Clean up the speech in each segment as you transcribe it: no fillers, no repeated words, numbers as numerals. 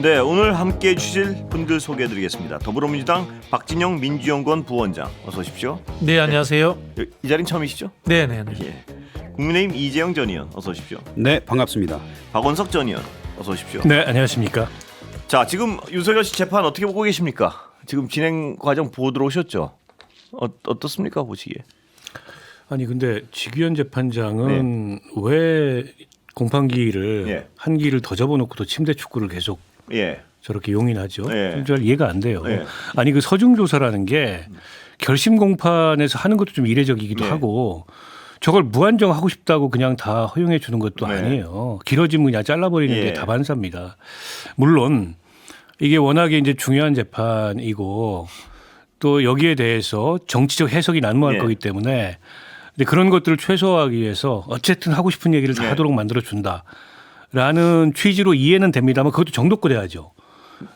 네, 오늘 함께해 주실 분들 소개해드리겠습니다. 더불어민주당 박진영 민주연구원 부원장, 어서 오십시오. 네, 안녕하세요. 이 자리는 처음이시죠? 네. 예. 국민의힘 이재영 전 의원, 어서 오십시오. 네, 반갑습니다. 박원석 전 의원, 어서 오십시오. 네, 안녕하십니까. 자, 지금 윤석열 씨 재판 어떻게 보고 계십니까? 지금 진행 과정 보고 들어오셨죠? 어떻습니까, 보시기에? 아니 근데 직위원 재판장은 왜 공판기일을 한 기일을 더 접어놓고 또 침대 축구를 계속 저렇게 용인하죠? 잘 이해가 안 돼요. 아니 그 서중 조사라는 게 결심 공판에서 하는 것도 좀 이례적이기도 하고 저걸 무한정 하고 싶다고 그냥 다 허용해 주는 것도 아니에요. 길어지면 그냥 잘라버리는 게 다반사입니다. 물론 이게 워낙에 이제 중요한 재판이고 또 여기에 대해서 정치적 해석이 난무할 거기 때문에 근데 그런 것들을 최소화하기 위해서 어쨌든 하고 싶은 얘기를 다 하도록 만들어 준다라는 취지로 이해는 됩니다만 그것도 정도껏 해야죠.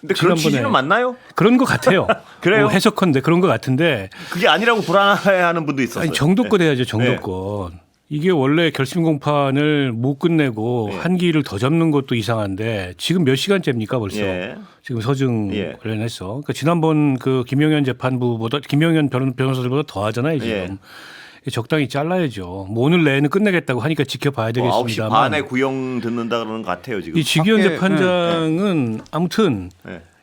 근데 그런 취지는 맞나요? 그런 것 같아요. 그래요? 뭐 해석컨대 그런 것 같은데 그게 아니라고 불안해하는 분도 있었어요. 아니, 정도껏 해야죠. 정도껏. 이게 원래 결심 공판을 못 끝내고 한 기일을 더 잡는 것도 이상한데 지금 몇 시간째입니까 벌써? 지금 서증 관련해서. 그러니까 지난번 그 김용현 재판부보다 김용현 변호사들보다 더 하잖아요 지금. 적당히 잘라야죠. 뭐 오늘 내에는 끝내겠다고 하니까 지켜봐야 되겠습니다만. 9시 반에 구형 듣는다 그러는 것 같아요 지금. 이 직위원 재판장은 아무튼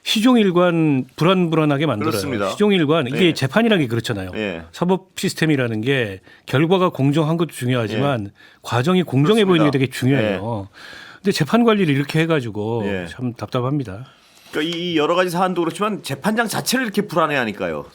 시종일관 불안불안하게 만들어요. 그렇습니다. 시종일관 이게 재판이라는 게 그렇잖아요. 사법 시스템이라는 게 결과가 공정한 것도 중요하지만 과정이 공정해 보이는 게 되게 중요해요. 근데 재판 관리를 이렇게 해가지고 참 답답합니다. 그러니까 이 여러 가지 사안도 그렇지만 재판장 자체를 이렇게 불안해하니까요.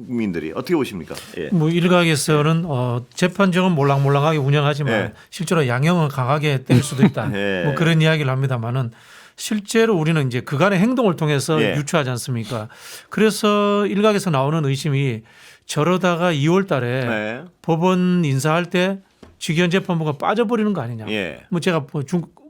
국민들이 어떻게 보십니까? 뭐 일각에서는 재판정은 몰랑몰랑하게 운영하지만 실제로 양형은 강하게 때릴 수도 있다. 뭐 그런 이야기를 합니다만은 실제로 우리는 이제 그간의 행동을 통해서 유추하지 않습니까? 그래서 일각에서 나오는 의심이 저러다가 2월 달에 법원 인사할 때 직위원 재판부가 빠져버리는 거 아니냐. 뭐 제가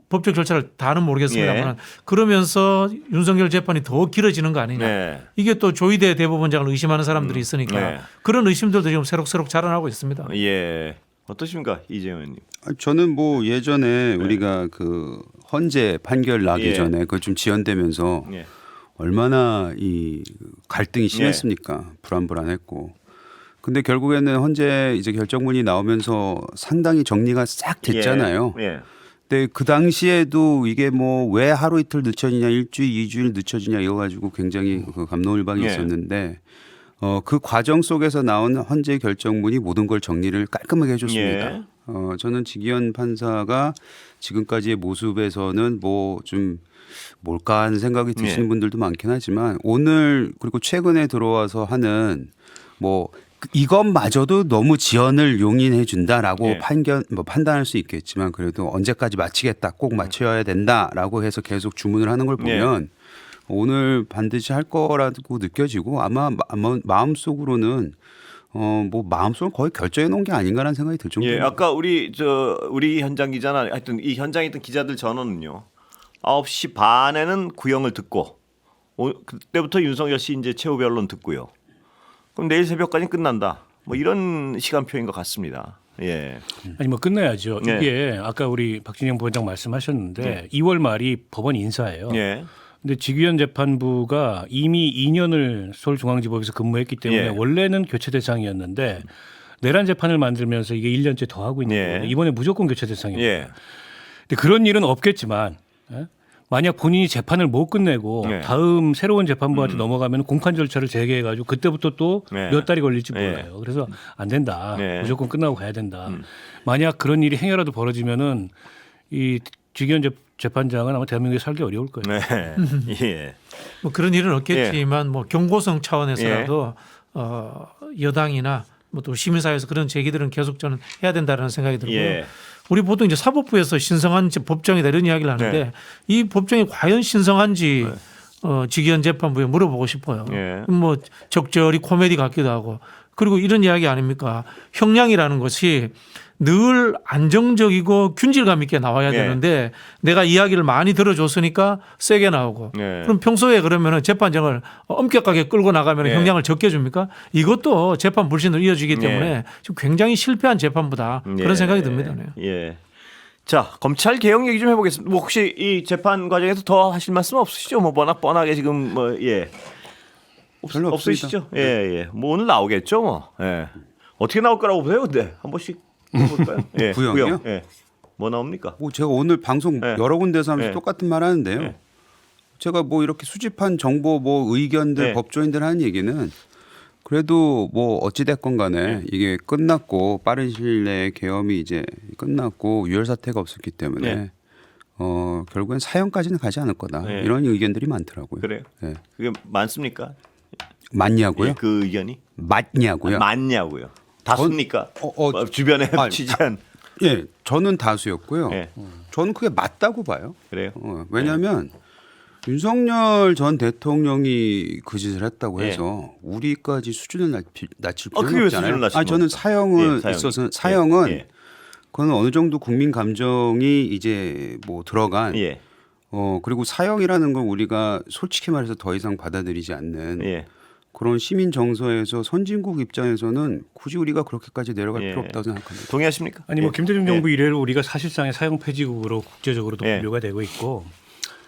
법적 절차를 다는 모르겠습니다만 그러면서 윤석열 재판이 더 길어지는 거 아니냐. 이게 또 조희대 대법원장을 의심하는 사람들이 있으니까 그런 의심들도 지금 새록새록 자라나고 있습니다. 어떠십니까 이재영 의원님? 저는 뭐 예전에 우리가 그 헌재 판결 나기 전에 그거 좀 지연되면서 얼마나 이 갈등이 심했습니까? 불안불안했고. 근데 결국에는 헌재 이제 결정문이 나오면서 상당히 정리가 싹 됐잖아요. 근데 그 당시에도 이게 뭐 왜 하루 이틀 늦춰지냐, 일주일, 2주일 늦춰지냐 이거 가지고 굉장히 그 갑론을박이 있었는데 그 과정 속에서 나온 헌재 결정문이 모든 걸 정리를 깔끔하게 해줬습니다. 저는 직위원 판사가 지금까지의 모습에서는 뭐 좀 뭘까 하는 생각이 드시는 분들도 많긴 하지만 오늘 그리고 최근에 들어와서 하는 뭐 이것마저도 너무 지연을 용인해 준다라고 판단할 수 있겠지만 그래도 언제까지 마치겠다 꼭 마쳐야 된다라고 해서 계속 주문을 하는 걸 보면 오늘 반드시 할 거라고 느껴지고 아마 마음속으로는 뭐 마음속으로 거의 결정해 놓은 게 아닌가라는 생각이 들 정도입니다. 아까 우리 현장 기자나 하여튼 이 현장에 있던 기자들 전원은요. 9시 반에는 구형을 듣고 그때부터 윤석열 씨 이제 최후 변론 듣고요. 그럼 내일 새벽까지 끝난다. 뭐 이런 시간표인 것 같습니다. 아니 뭐 끝내야죠. 이게 아까 우리 박진영 부원장 말씀하셨는데 2월 말이 법원 인사예요. 근데 직위원 재판부가 이미 2년을 서울중앙지법에서 근무했기 때문에 원래는 교체 대상이었는데 내란 재판을 만들면서 이게 1년째 더 하고 있는 거예요. 이번에 무조건 교체 대상입니다. 근데 그런 일은 없겠지만 만약 본인이 재판을 못 끝내고 다음 새로운 재판부한테 넘어가면 공판 절차를 재개해가지고 그때부터 또 몇 달이 걸릴지 몰라요. 그래서 안 된다. 무조건 끝나고 가야 된다. 만약 그런 일이 행여라도 벌어지면은 이 직위원 재판장은 아마 대한민국에 살기 어려울 거예요. 뭐 그런 일은 없겠지만 뭐 경고성 차원에서라도 여당이나 뭐 또 시민사회에서 그런 제기들은 계속 저는 해야 된다는 생각이 들고요. 우리 보통 이제 사법부에서 신성한 법정이다 이런 이야기를 하는데 이 법정이 과연 신성한지 직위원 재판부에 물어보고 싶어요. 뭐 적절히 코미디 같기도 하고 그리고 이런 이야기 아닙니까? 형량이라는 것이 늘 안정적이고 균질감 있게 나와야 되는데 내가 이야기를 많이 들어줬으니까 세게 나오고 그럼 평소에 그러면은 재판정을 엄격하게 끌고 나가면 형량을 적게 줍니까? 이것도 재판 불신으로 이어지기 때문에 지금 굉장히 실패한 재판부다 그런 생각이 듭니다. 자, 검찰 개혁 얘기 좀 해보겠습니다. 뭐 혹시 이 재판 과정에서 더 하실 말씀 없으시죠? 뭐 워낙 뻔하게 지금 뭐 예. 별로 없으시죠? 예, 예. 뭐 오늘 나오겠죠, 뭐. 예. 어떻게 나올 거라고 보세요, 근데 한 번씩 볼까요? 예. 구형이요? 예. 뭐 나옵니까? 뭐 제가 오늘 방송 네. 여러 군데서 하면서 네. 똑같은 말 하는데요. 네. 제가 뭐 이렇게 수집한 정보 뭐 의견들 네. 법조인들 하는 얘기는 그래도 뭐 어찌 됐건 간에 이게 끝났고 빠른 시일 내에 계엄이 이제 끝났고 유혈 사태가 없었기 때문에 네. 결국엔 사형까지는 가지 않을 거다. 네. 이런 의견들이 많더라고요. 그래요? 네. 그게 많습니까? 맞냐고요? 예, 그 의견이 맞냐고요? 맞냐고요? 다수입니까? 주변에 아, 취재한 예, 저는 다수였고요. 예. 저는 그게 맞다고 봐요. 그래요? 왜냐하면 윤석열 전 대통령이 그 짓을 했다고 예. 해서 우리까지 수준을 낮출 그게 필요는 왜 없잖아요. 수준을 낮추는 아니, 저는 겁니까? 사형을 예, 사형이. 있어서 사형은 예, 그건 어느 정도 국민 감정이 이제 뭐 들어간 예. 그리고 사형이라는 건 우리가 솔직히 말해서 더 이상 받아들이지 않는 예. 그런 시민 정서에서 선진국 입장에서는 굳이 우리가 그렇게까지 내려갈 예. 필요 없다고 생각합니다. 동의하십니까? 아니 뭐 예. 김대중 정부 이래로 우리가 사실상의 사형 폐지국으로 국제적으로도 예. 분류가 되고 있고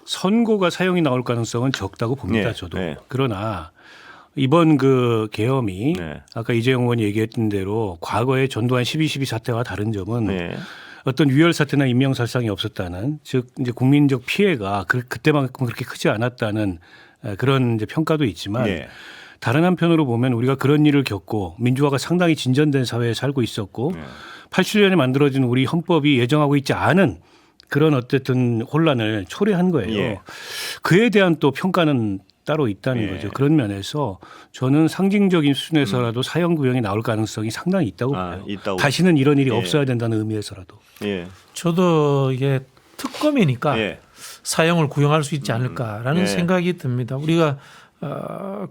선고가 사형이 나올 가능성은 적다고 봅니다. 예. 저도. 예. 그러나 이번 그 계엄이 네. 아까 이재용 의원이 얘기했던 대로 과거의 전두환 12.12 사태와 다른 점은 네. 어떤 유혈 사태나 인명살상이 없었다는 즉 이제 국민적 피해가 그때만큼 그렇게 크지 않았다는 그런 이제 평가도 있지만 예. 다른 한편으로 보면 우리가 그런 일을 겪고 민주화가 상당히 진전된 사회에 살고 있었고 87년에 만들어진 우리 헌법이 예정하고 있지 않은 그런 어쨌든 혼란을 초래한 거예요. 예. 그에 대한 또 평가는 따로 있다는 예. 거죠. 그런 면에서 저는 상징적인 수준에서라도 사형 구형이 나올 가능성이 상당히 있다고 봐요. 있다고. 다시는 이런 일이 예. 없어야 된다는 의미에서라도. 예. 저도 이게 특검이니까 예. 사형을 구형할 수 있지 않을까라는 예. 생각이 듭니다. 우리가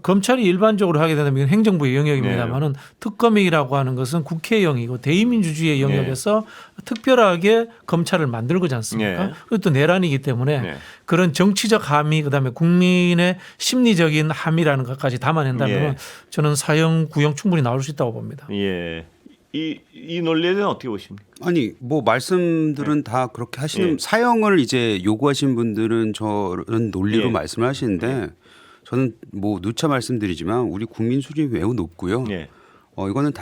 검찰이 일반적으로 하게 된다면 이건 행정부의 영역입니다만은 특검이라고 하는 것은 국회형이고 대의민주주의의 영역에서 특별하게 검찰을 만들 거지 않습니까? 네. 그것도 내란이기 때문에 네. 그런 정치적 함의 그다음에 국민의 심리적인 함의라는 것까지 담아낸다면 예. 저는 사형 구형 충분히 나올 수 있다고 봅니다. 예. 이 논리에 대해서 어떻게 보십니까? 아니 뭐 말씀들은 다 그렇게 하시는 예. 사형을 이제 요구하신 분들은 저런 논리로 예. 말씀을 하시는데 저는 뭐 누차 말씀드리지만 우리 국민 수준이 매우 높고요. 예. 이거는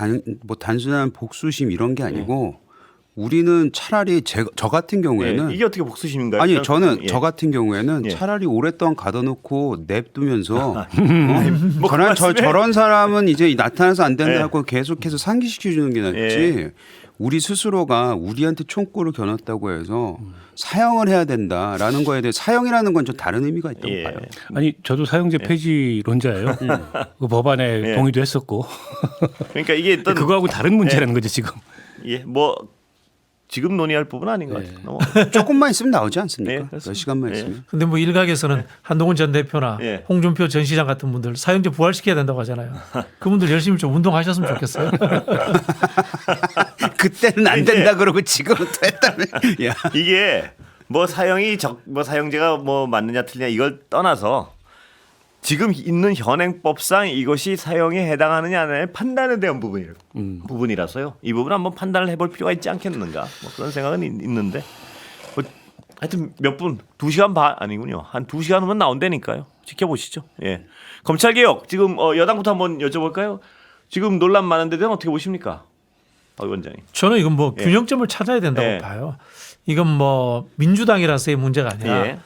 뭐 단순한 복수심 이런 게 아니고 우리는 차라리 저 같은 경우에는 예. 이게 어떻게 복수심인가요? 아니 저는 예. 저 같은 경우에는 예. 차라리 오랫동안 가둬놓고 냅두면서 뭐 그 말씀에- 저런 사람은 이제 나타나서 안 된다 예. 하고 계속해서 상기시켜 주는 게 낫지. 예. 우리 스스로가 우리한테 총구를 겨눴다고 해서 사형을 해야 된다라는 거에 대해 사형이라는 건 좀 다른 의미가 있다고 예. 봐요. 아니 저도 사형제 폐지론자예요. 그 법안에 예. 동의도 했었고 그러니까 이게 어떤 그거하고 다른 문제라는 거죠 지금. 예. 뭐 지금 논의할 부분 아닌 것 예. 같아요. 조금만 있으면 나오지 않습니까? 예, 몇 그렇습니다. 시간만 예. 있으면. 근데 뭐 일각에서는 한동훈 전 대표나 예. 홍준표 전 시장 같은 분들 사형제 부활시켜야 된다고 하잖아요. 그분들 열심히 좀 운동하셨으면 좋겠어요. 그때는 안 된다 그러고 지금은 또 했다면. 야. 이게 뭐 뭐 사형제가 뭐 맞느냐 틀리냐 이걸 떠나서 지금 있는 현행법상 이것이 사형에 해당하느냐의 판단에 대한 부분이라서요. 이 부분 한번 판단을 해볼 필요가 있지 않겠는가. 뭐 그런 생각은 있는데 뭐 하여튼 몇 분, 2시간 반 아니군요. 한 2시간 후면 나온다니까요. 지켜보시죠. 예. 검찰 개혁 지금 여당부터 한번 여쭤볼까요? 지금 논란 많은데 대해서 어떻게 보십니까, 박 위원장님? 저는 이건 뭐 예. 균형점을 찾아야 된다고 예. 봐요. 이건 뭐 민주당이라서의 문제가 아니라 예.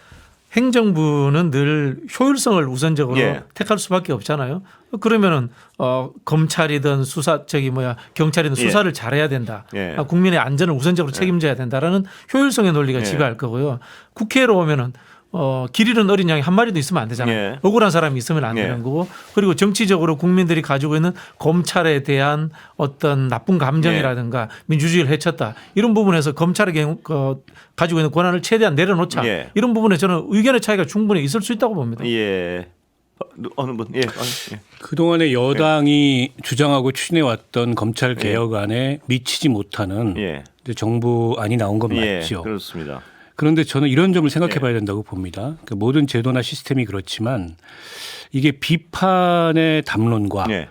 행정부는 늘 효율성을 우선적으로 예. 택할 수밖에 없잖아요. 그러면은 검찰이든 경찰이든 예. 수사를 잘해야 된다. 예. 국민의 안전을 우선적으로 책임져야 된다라는 효율성의 논리가 예. 지배할 거고요. 국회로 오면은 길 잃은 어린 양이 한 마리도 있으면 안 되잖아요. 예. 억울한 사람이 있으면 안 예. 되는 거고, 그리고 정치적으로 국민들이 가지고 있는 검찰에 대한 어떤 나쁜 감정이라든가 민주주의를 해쳤다 이런 부분에서 검찰의 가지고 있는 권한을 최대한 내려놓자 예. 이런 부분에 저는 의견의 차이가 충분히 있을 수 있다고 봅니다. 예. 어느 분? 예. 예. 그동안에 여당이 주장하고 추진해왔던 검찰 개혁안에 미치지 못하는 예. 이제 정부안이 나온 건 예. 맞죠. 그렇습니다. 그런데 저는 이런 점을 생각해 봐야 된다고 봅니다. 그러니까 모든 제도나 시스템이 그렇지만 이게 비판의 담론과 예.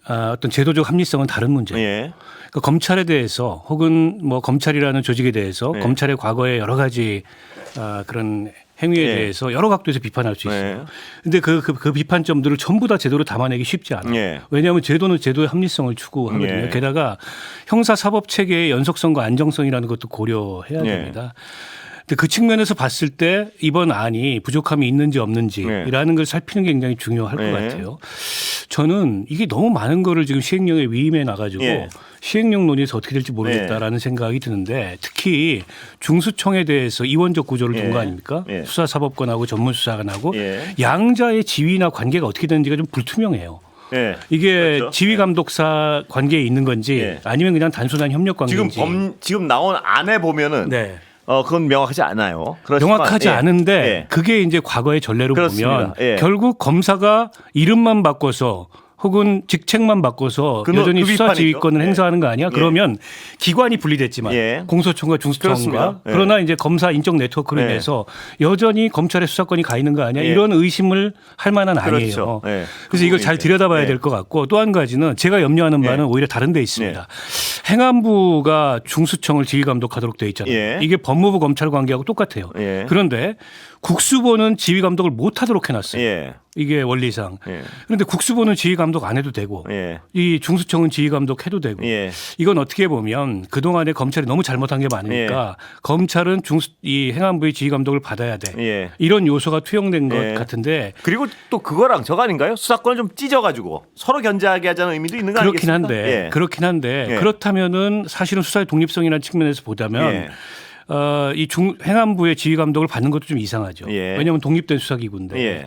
어떤 제도적 합리성은 다른 문제예요. 예. 그러니까 검찰에 대해서 혹은 뭐 검찰이라는 조직에 대해서 네. 검찰의 과거의 여러 가지 그런 행위에 예. 대해서 여러 각도에서 비판할 수 있어요. 네. 근데 그 비판점들을 전부 다 제도로 담아내기 쉽지 않아요. 예. 왜냐하면 제도는 제도의 합리성을 추구하거든요. 예. 게다가 형사사법 체계의 연속성과 안정성이라는 것도 고려해야 예. 됩니다. 근데 그 측면에서 봤을 때 이번 안이 부족함이 있는지 없는지라는 걸 살피는 게 굉장히 중요할 것 예. 같아요. 저는 이게 너무 많은 거를 지금 시행령에 위임해 놔가지고 예. 시행령 논의에서 어떻게 될지 모르겠다라는 생각이 드는데 특히 중수청에 대해서 이원적 구조를 둔 예. 거 아닙니까? 예. 수사사법권하고 전문수사관하고 예. 양자의 지위나 관계가 어떻게 되는지가 좀 불투명해요. 예. 이게 그렇죠. 지휘감독사 관계에 있는 건지 예. 아니면 그냥 단순한 협력 관계인지. 지금 나온 안에 보면은 네. 그건 명확하지 않아요. 그렇지만, 명확하지 예. 않은데 예. 그게 이제 과거의 전례로 그렇습니다. 보면 예. 결국 검사가 이름만 바꿔서 혹은 직책만 바꿔서 여전히 그 수사 비판이죠. 지휘권을 예. 행사하는 거 아니야? 예. 그러면 기관이 분리됐지만 예. 공소청과 중수청과 그렇습니다. 예. 그러나 이제 검사 인적 네트워크로 예. 인해서 여전히 검찰의 수사권이 가 있는 거 아니야? 예. 이런 의심을 할 만한 그렇죠. 아니에요. 예. 그래서 이걸 잘 들여다봐야 예. 될 것 같고 또 한 가지는 제가 염려하는 바는 예. 오히려 다른 데 있습니다. 행안부가 중수청을 지휘감독하도록 돼 있잖아요. 예. 이게 법무부 검찰 관계하고 똑같아요. 예. 그런데 국수본은 지휘감독을 못하도록 해놨어요. 예. 이게 원리상. 예. 그런데 국수본은 지휘감독 안 해도 되고 예. 이 중수청은 지휘감독 해도 되고 예. 이건 어떻게 보면 그동안에 검찰이 너무 잘못한 게 많으니까 검찰은 이 행안부의 지휘감독을 받아야 돼. 예. 이런 요소가 투영된 것 예. 같은데 그리고 또 그거랑 저거 아닌가요? 수사권을 좀 찢어가지고 서로 견제하게 하자는 의미도 있는 거 그렇긴 아니겠습니까? 한데 예. 그렇긴 한데 예. 그렇다면은 사실은 수사의 독립성이라는 측면에서 보자면 예. 이 행안부의 지휘 감독을 받는 것도 좀 이상하죠. 예. 왜냐하면 독립된 수사기구인데. 예.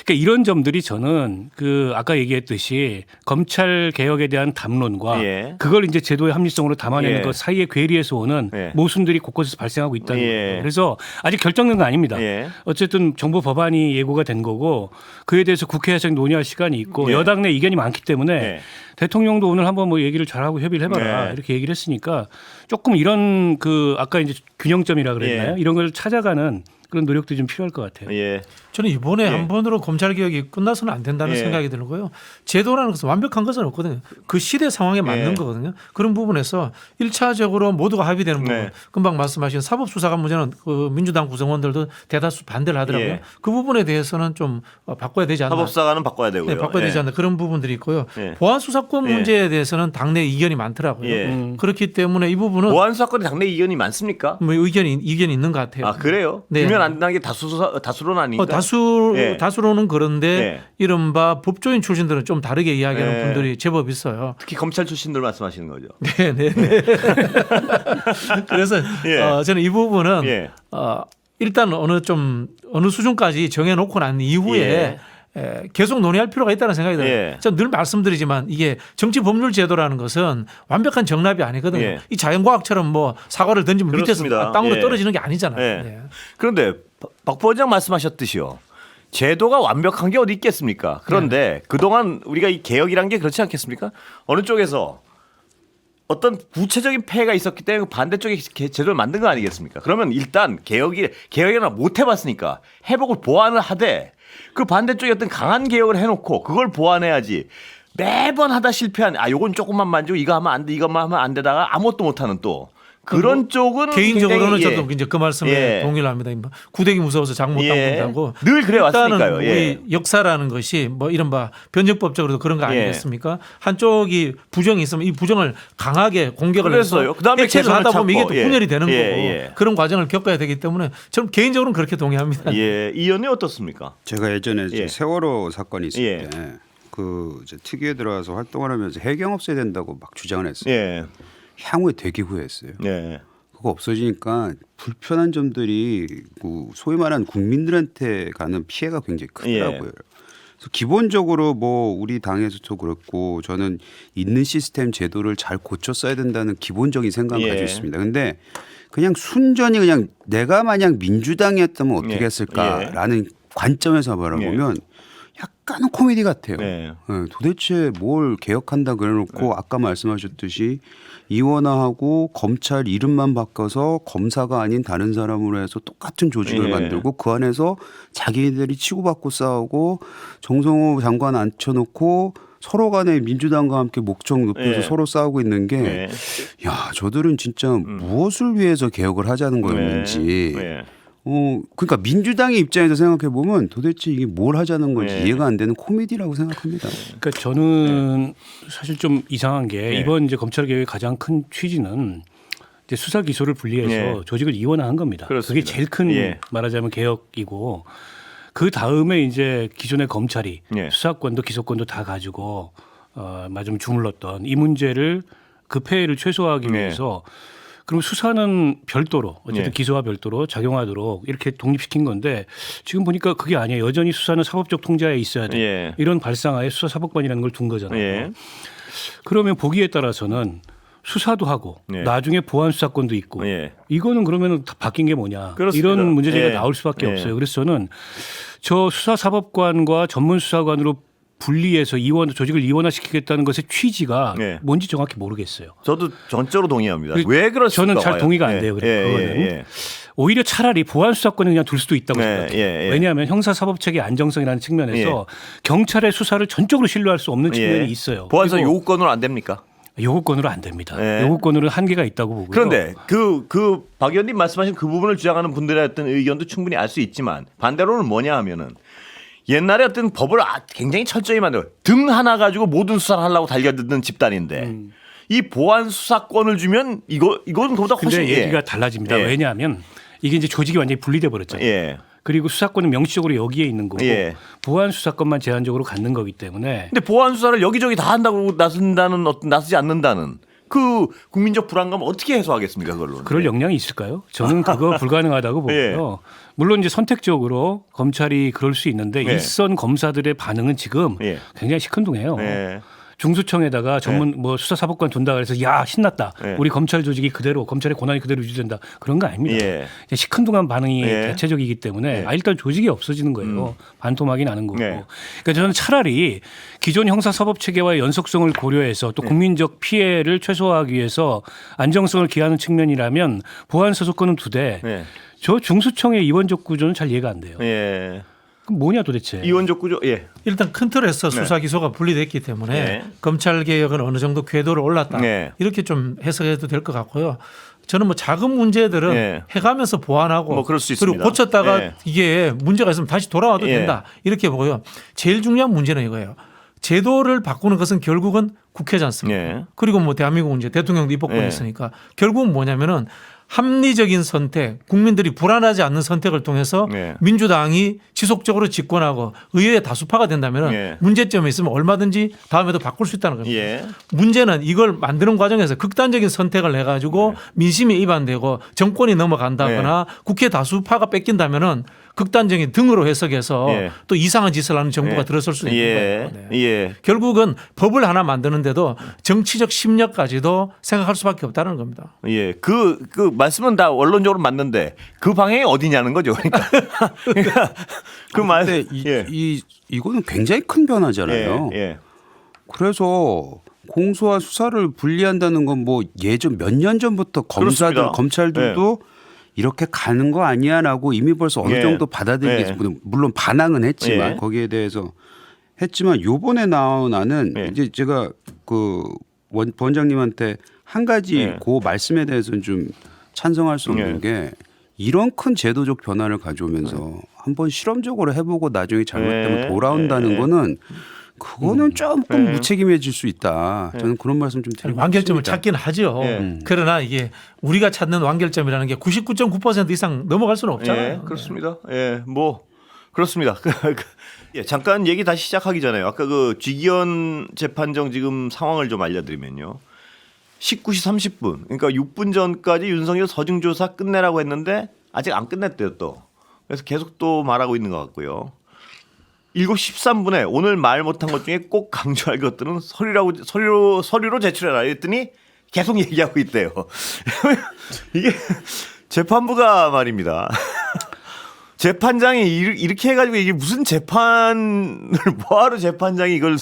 그러니까 이런 점들이 저는 아까 얘기했듯이 검찰 개혁에 대한 담론과 예. 그걸 이제 제도의 합리성으로 담아내는 예. 것 사이의 괴리에서 오는 예. 모순들이 곳곳에서 발생하고 있다는 예. 거예요. 그래서 아직 결정된 거 아닙니다. 예. 어쨌든 정부 법안이 예고가 된 거고 그에 대해서 국회에서 논의할 시간이 있고 예. 여당 내 이견이 많기 때문에 예. 대통령도 오늘 한번 뭐 얘기를 잘하고 협의를 해봐라 네. 이렇게 얘기를 했으니까 조금 이런 아까 이제 균형점이라 그랬나요? 예. 이런 걸 찾아가는 그런 노력도 좀 필요할 것 같아요. 예. 저는 이번에 예. 한 번으로 검찰 개혁이 끝나서는 안 된다는 예. 생각이 들고요. 제도라는 것은 완벽한 것은 없거든요. 그 시대 상황에 맞는 예. 거거든요. 그런 부분에서 1차적으로 모두가 합의되는 부분. 네. 금방 말씀하신 사법수사관 문제는 그 민주당 구성원들도 대다수 반대를 하더라고요. 예. 그 부분에 대해서는 좀 바꿔야 되지 않나. 사법사관은 바꿔야 되고요. 네, 바꿔야 되지 예. 않나 그런 부분들이 있고요. 예. 보안수사권 예. 문제에 대해서는 당내 이견이 많더라고요. 예. 그렇기 때문에 이 부분은 보안수사권에 당내 이견이 많습니까? 뭐 이견이 있는 것 같아요. 아 그래요? 네. 규면 안 된다는 게 다수론 아닌가? 다수로는 그런데 예. 이른바 법조인 출신들은 좀 다르게 이야기하는 예. 분들이 제법 있어요. 특히 검찰 출신들 말씀하시는 거죠. 네. 그래서 예. 저는 이 부분은 예. 일단 어느 수준까지 정해놓고 난 이후에 계속 논의할 필요가 있다는 생각이 들어요. 예. 저는 늘 말씀드리지만 이게 정치 법률 제도라는 것은 완벽한 정답이 아니거든요. 예. 이 자연과학처럼 뭐 사과를 던지면 그렇습니다. 밑에서 땅으로 예. 떨어지는 게 아니잖아요. 예. 예. 그런데 박 부원장 말씀하셨듯이요. 제도가 완벽한 게 어디 있겠습니까? 그런데 그동안 우리가 이 개혁이란 게 그렇지 않겠습니까? 어느 쪽에서 어떤 구체적인 폐해가 있었기 때문에 반대쪽에 제도를 만든 거 아니겠습니까? 그러면 일단 개혁이나 못 해봤으니까 회복을 보완을 하되 그 반대쪽에 어떤 강한 개혁을 해놓고 그걸 보완해야지 매번 하다 실패한 요건 조금만 만지고 이거 하면 안 돼 이것만 하면 안 되다가 아무것도 못하는 또 그런 쪽은 개인적으로는 굉장히, 저도 이제 그 말씀에 예. 동의를 합니다. 구대기 무서워서 장 못 담는다고. 늘 그래 왔으니까요. 일단은 우리 역사라는 것이 뭐 이른바 변증법적으로도 그런 거 예. 아니겠습니까? 한쪽이 부정이 있으면 이 부정을 강하게 공격을 그래서요. 해서 그다음에 해체를 개선을 하다 보면 이게 찾고. 또 예. 분열이 되는 예. 거고 예. 그런 과정을 겪어야 되기 때문에 저는 개인적으로는 그렇게 동의합니다. 예, 이 의원이 어떻습니까? 제가 예전에 이제 예. 세월호 사건이 있을 예. 때 이제 특위에 들어가서 활동을 하면서 해경 없애야 된다고 막 주장을 했어요. 예, 향후에 되게 후회했어요. 예, 그거 없어지니까 불편한 점들이 소위 말하는 국민들한테 가는 피해가 굉장히 크더라고요. 예. 그래서 기본적으로 뭐 우리 당에서도 그렇고 저는 있는 시스템 제도를 잘 고쳐 써야 된다는 기본적인 생각을 예. 가지고 있습니다. 근데 그냥 순전히 그냥 내가 만약 민주당이었다면 어떻게 예. 했을까라는 관점에서 바라보면 약간은 코미디 같아요. 네. 도대체 뭘 개혁한다 그래놓고 아까 말씀하셨듯이 이원화하고 검찰 이름만 바꿔서 검사가 아닌 다른 사람으로 해서 똑같은 조직을 예. 만들고 그 안에서 자기들이 치고받고 싸우고 정성호 장관 앉혀놓고 서로 간에 민주당과 함께 목청 높여서 예. 서로 싸우고 있는 게 예. 야, 저들은 진짜 무엇을 위해서 개혁을 하자는 거였는지 예. 그러니까 민주당의 입장에서 생각해 보면 도대체 이게 뭘 하자는 건지 예. 이해가 안 되는 코미디라고 생각합니다. 그러니까 저는 사실 좀 이상한 게 예. 이번 이제 검찰 개혁의 가장 큰 취지는 이제 수사 기소를 분리해서 예. 조직을 이원화한 겁니다. 그렇습니다. 그게 제일 큰 예. 말하자면 개혁이고 그 다음에 이제 기존의 검찰이 예. 수사권도 기소권도 다 가지고 좀 주물렀던 이 문제를 그 폐해를 최소화하기 예. 위해서 그럼 수사는 별도로 어쨌든 예. 기소와 별도로 작용하도록 이렇게 독립시킨 건데 지금 보니까 그게 아니에요. 여전히 수사는 사법적 통제하에 있어야 돼. 예. 이런 발상하에 수사사법관이라는 걸 둔 거잖아요. 예. 그러면 보기에 따라서는 수사도 하고 예. 나중에 보안 수사권도 있고 예. 이거는 그러면 다 바뀐 게 뭐냐 그렇습니다. 이런 문제제기가 예. 나올 수밖에 예. 없어요. 그래서 저는 저 수사사법관과 전문수사관으로 분리해서 조직을 이원화시키겠다는 것의 취지가 예. 뭔지 정확히 모르겠어요. 저도 전적으로 동의합니다. 그- 왜 그렇습니까? 저는 잘 와요? 동의가 안 예. 돼요. 예. 그거는. 예. 오히려 차라리 보안 수사권을 그냥 둘 수도 있다고 예. 생각해요. 예. 예. 왜냐하면 형사사법체계 안정성이라는 측면에서 경찰의 수사를 전적으로 신뢰할 수 없는 측면이 예. 있어요. 보안사 그리고 요구권으로 안 됩니까? 요구권으로 안 됩니다. 예. 요구권으로는 한계가 있다고 보고요. 그런데 박 의원님 말씀하신 그 부분을 주장하는 분들의 어떤 의견도 충분히 알 수 있지만 반대로는 뭐냐 하면은 옛날에 어떤 법을 굉장히 철저히 만들어 등 하나 가지고 모든 수사를 하려고 달려드는 집단인데 이 보안 수사권을 주면 이거는 그보다 훨씬 근데 얘기가 달라집니다. 예. 왜냐하면 이게 이제 조직이 완전히 분리돼 버렸잖아요. 예. 그리고 수사권은 명시적으로 여기에 있는 거고 예. 보안 수사권만 제한적으로 갖는 거기 때문에 근데 보안 수사를 여기저기 다 한다고 나서지 않는다는 그 국민적 불안감을 어떻게 해소하겠습니까 그걸로? 그럴 역량이 있을까요? 저는 그거 불가능하다고 보고요. 물론 이제 선택적으로 검찰이 그럴 수 있는데 예. 일선 검사들의 반응은 지금 예. 굉장히 시큰둥해요. 예. 중수청에다가 전문 수사사법관 둔다 그래서 야 신났다. 예. 우리 검찰 조직이 그대로 검찰의 권한이 그대로 유지된다. 그런 거 아닙니다. 예. 시큰둥한 반응이 예. 대체적이기 때문에 예. 일단 조직이 없어지는 거예요. 반토막이 나는 거고. 예. 그러니까 저는 차라리 기존 형사사법 체계와의 연속성을 고려해서 또 국민적 피해를 최소화하기 위해서 안정성을 기하는 측면이라면 보안 소속권은 2대. 예. 저 중수청의 이원적 구조는 잘 이해가 안 돼요. 예. 그럼 뭐냐 도대체. 이원적 구조. 예. 일단 큰 틀에서 수사 기소가 분리됐기 때문에 네. 검찰 개혁은 어느 정도 궤도를 올랐다. 네. 이렇게 좀 해석해도 될 것 같고요. 저는 뭐 작은 문제들은 네. 해가면서 보완하고 뭐 그럴 수 그리고 있습니다. 고쳤다가 네. 이게 문제가 있으면 다시 돌아와도 예. 된다. 이렇게 보고요. 제일 중요한 문제는 이거예요. 제도를 바꾸는 것은 결국은 국회지 않습니까? 예. 그리고 뭐 대한민국은 이제 대통령도 입법권이 예. 있으니까 결국은 뭐냐면은 합리적인 선택, 국민들이 불안하지 않는 선택을 통해서 예. 민주당이 지속적으로 집권하고 의회의 다수파가 된다면 예. 문제점이 있으면 얼마든지 다음에도 바꿀 수 있다는 겁니다. 예. 문제는 이걸 만드는 과정에서 극단적인 선택을 해가지고 민심이 위반되고 정권이 넘어간다거나 국회 다수파가 뺏긴다면은 극단적인 등으로 해석해서 예. 또 이상한 짓을 하는 정부가 예. 들어설 수 있는 예. 거예요. 네. 예. 결국은 법을 하나 만드는데도 정치적 심리까지도 생각할 수밖에 없다는 겁니다. 예. 그 말씀은 다 원론적으로 맞는데 그 방향이 어디냐는 거죠. 그러니까 그 말. 근데 예. 이거는 굉장히 큰 변화잖아요. 예. 예. 그래서 공소와 수사를 분리한다는 건 뭐 예전 몇 년 전부터 그렇습니다. 검찰들도 이렇게 가는 거 아니야라고 이미 벌써 어느 예. 정도 받아들이겠습니다. 물론 반항은 했지만 예. 거기에 대해서 했지만 요번에 나온 안은 예. 이제 제가 그 원장님한테 한 가지 예. 그 말씀에 대해서는 좀 찬성할 수 없는 예. 게 이런 큰 제도적 변화를 가져오면서 한번 실험적으로 해보고 나중에 잘못되면 예. 돌아온다는 예. 거는 그거는 조금 예. 무책임해질 수 있다. 저는 그런 말씀 좀 드리고 완결점을 싶습니다. 찾긴 하죠. 예. 그러나 이게 우리가 찾는 완결점이라는 게 99.9% 이상 넘어갈 수는 없잖아요. 예, 그렇습니다. 예, 뭐 그렇습니다. 예, 잠깐 얘기 다시 시작하기 전에 아까 그 쥐기현 재판정 지금 상황을 좀 알려드리면요. 19시 30분, 그러니까 6분 전까지 윤석열 서증조사 끝내라고 했는데 아직 안 끝냈대요 또. 그래서 계속 또 말하고 있는 것 같고요. 7시 13분에 오늘 말 못한 것 중에 꼭 강조할 것들은 서류로 제출해라 이랬더니 계속 얘기하고 있대요. 이게 재판부가 말입니다. 재판장이 이렇게 해가지고 이게 무슨 재판을 뭐하러 재판장이 이걸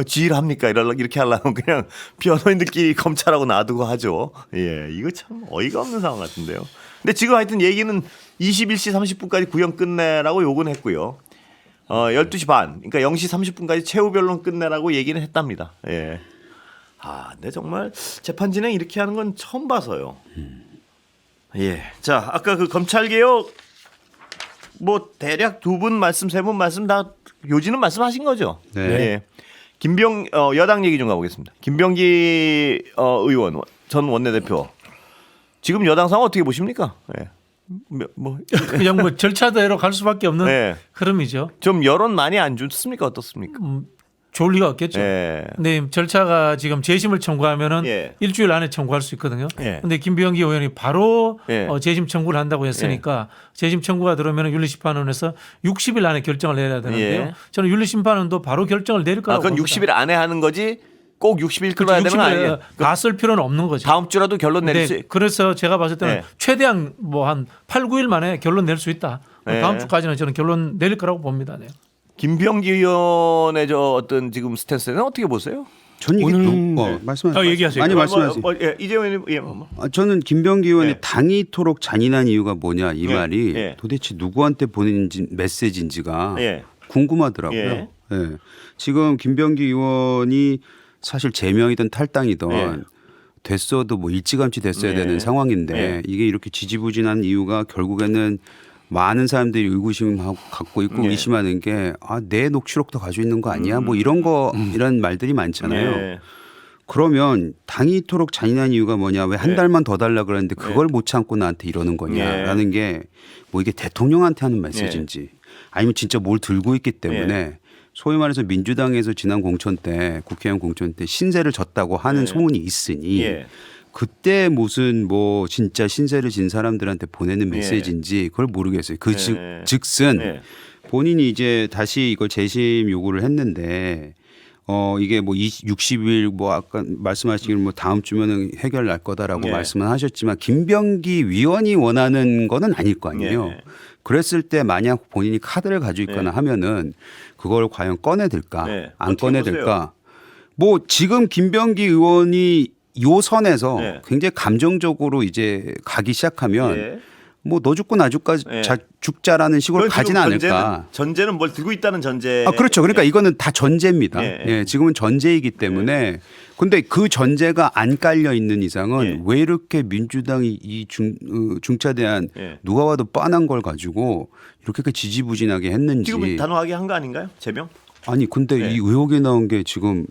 지휘합니까? 이렇게 하려면 그냥 변호인들끼리 검찰하고 놔두고 하죠. 예, 이거 참 어이가 없는 상황 같은데요. 근데 지금 하여튼 얘기는 21시 30분까지 구형 끝내라고 요구는 했고요. 12시 반, 그러니까 0시 30분까지 최후 변론 끝내라고 얘기는 했답니다. 예. 근데 정말 재판 진행 이렇게 하는 건 처음 봐서요. 예. 자, 아까 그 검찰 개혁 뭐 대략 두 분 말씀, 세 분 말씀 다 요지는 말씀하신 거죠. 네. 예. 여당 얘기 좀 가보겠습니다. 김병기 의원 전 원내대표 지금 여당 상황 어떻게 보십니까? 예. 그냥 뭐 절차대로 갈 수밖에 없는 네. 흐름이죠. 좀 여론 많이 안 좋습니까? 어떻습니까? 좋을 리가 없겠죠. 예. 근데 절차가 지금 재심을 청구하면은 예. 일주일 안에 청구할 수 있거든요. 예. 근데 김병기 의원이 바로 예. 재심 청구를 한다고 했으니까 재심 청구가 들어오면 윤리심판원에서 60일 안에 결정을 내려야 되는데요. 예. 저는 윤리심판원도 바로 결정을 내릴 거라고 그건 봅니다. 60일 안에 하는 거지 꼭 60일 끌어야 되는 거 60일 아니에요? 가쓸 필요는 없는 거죠. 다음 주라도 결론 내릴 수. 그래서 제가 봤을 때는 예. 최대한 뭐 한 8, 9일 만에 결론 낼 수 있다. 예. 다음 주까지는 저는 결론 내릴 거라고 봅니다. 네. 김병기 의원의 저 어떤 지금 스탠스는 어떻게 보세요? 전 이게 오늘 말씀하세요. 얘기하세요. 아니 말씀하세요. 이재명 의원님. 저는 김병기 의원이 네. 당이 이토록 잔인한 이유가 뭐냐 이 예. 말이 예. 도대체 누구한테 보낸 메시지인지가 예. 궁금하더라고요. 예. 예. 지금 김병기 의원이 사실 제명이든 탈당이든 예. 됐어도 뭐 일찌감치 됐어야 예. 되는 상황인데 예. 이게 이렇게 지지부진한 이유가 결국에는 많은 사람들이 의구심 갖고 있고 예. 의심하는 게 내 녹취록도 가지고 있는 거 아니야? 뭐 이런 거 이런 말들이 많잖아요. 예. 그러면 당이 이토록 잔인한 이유가 뭐냐? 왜 한 예. 달만 더 달라 그랬는데 그걸 못 참고 나한테 이러는 거냐라는 게 뭐 이게 대통령한테 하는 메시지인지 아니면 진짜 뭘 들고 있기 때문에 소위 말해서 민주당에서 지난 공천 때 국회의원 공천 때 신세를 졌다고 하는 소문이 있으니 예. 그때 무슨 뭐 진짜 신세를 진 사람들한테 보내는 예. 메시지인지 그걸 모르겠어요. 예. 즉슨 예. 본인이 이제 다시 이걸 재심 요구를 했는데 이게 뭐 60일 뭐 아까 말씀하시기를 뭐 다음 주면은 해결 날 거다라고 예. 말씀을 하셨지만 김병기 위원이 원하는 거는 아닐 거 아니에요. 예. 그랬을 때 만약 본인이 카드를 가지고 있거나 하면은 그걸 과연 꺼내들까 네. 안 어떻게 꺼내들까 뭐 지금 김병기 의원이 요 선에서 네. 굉장히 감정적으로 이제 가기 시작하면 예. 뭐 너 죽고 나 죽자라는 식으로 그건 가진 지금 않을까. 전제는 뭘 들고 있다는 전제. 그렇죠. 그러니까 이거는 다 전제입니다. 예, 예, 지금은 전제이기 때문에 근데 그 전제가 안 깔려 있는 이상은 예. 왜 이렇게 민주당이 이 중차대한 예. 누가 봐도 뻔한 걸 가지고 이렇게 지지부진하게 했는지. 지금 단호하게 한 거 아닌가요? 재명? 아니 근데 예. 이 의혹이 나온 게 지금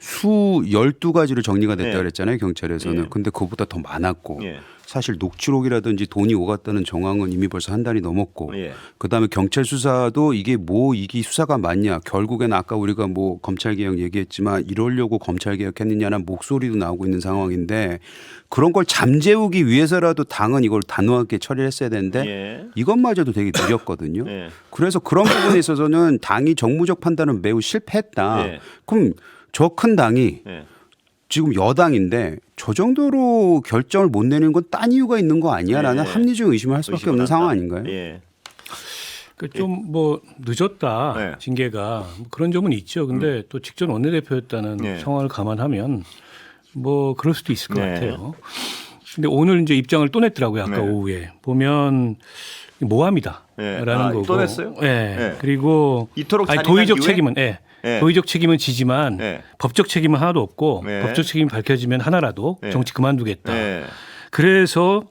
12가지로 정리가 됐다 예. 그랬잖아요 경찰에서는. 예. 근데 그거보다 더 많았고 예. 사실 녹취록이라든지 돈이 오갔다는 정황은 이미 벌써 한 달이 넘었고 예. 그다음에 경찰 수사도 이게 수사가 맞냐 결국에는 아까 우리가 뭐 검찰 개혁 얘기했지만 이러려고 검찰 개혁했느냐는 목소리도 나오고 있는 상황인데 그런 걸 잠재우기 위해서라도 당은 이걸 단호하게 처리했어야 되는데 예. 이것마저도 되게 느렸거든요. 예. 그래서 그런 부분에 있어서는 당이 정무적 판단은 매우 실패했다. 예. 그럼 저 큰 당이 예. 지금 여당인데 저 정도로 결정을 못 내는 건 딴 이유가 있는 거 아니야라는 예. 합리적 의심을 할 수밖에 없는 의심을 상황 한다. 아닌가요? 예. 좀 뭐 늦었다 네. 징계가 뭐 그런 점은 있죠. 근데 또 직전 원내대표였다는 네. 상황을 감안하면 뭐 그럴 수도 있을 것 네. 같아요. 근데 오늘 이제 입장을 또 냈더라고요. 아까 네. 오후에 보면 모함이다라는 네. 거고. 또 냈어요? 예. 네. 그리고 이토록 잔인한 도의적 이유에? 책임은 네. 도의적 책임은 지지만 네. 법적 책임은 하나도 없고 네. 법적 책임이 밝혀지면 하나라도 네. 정치 그만두겠다. 예. 그래서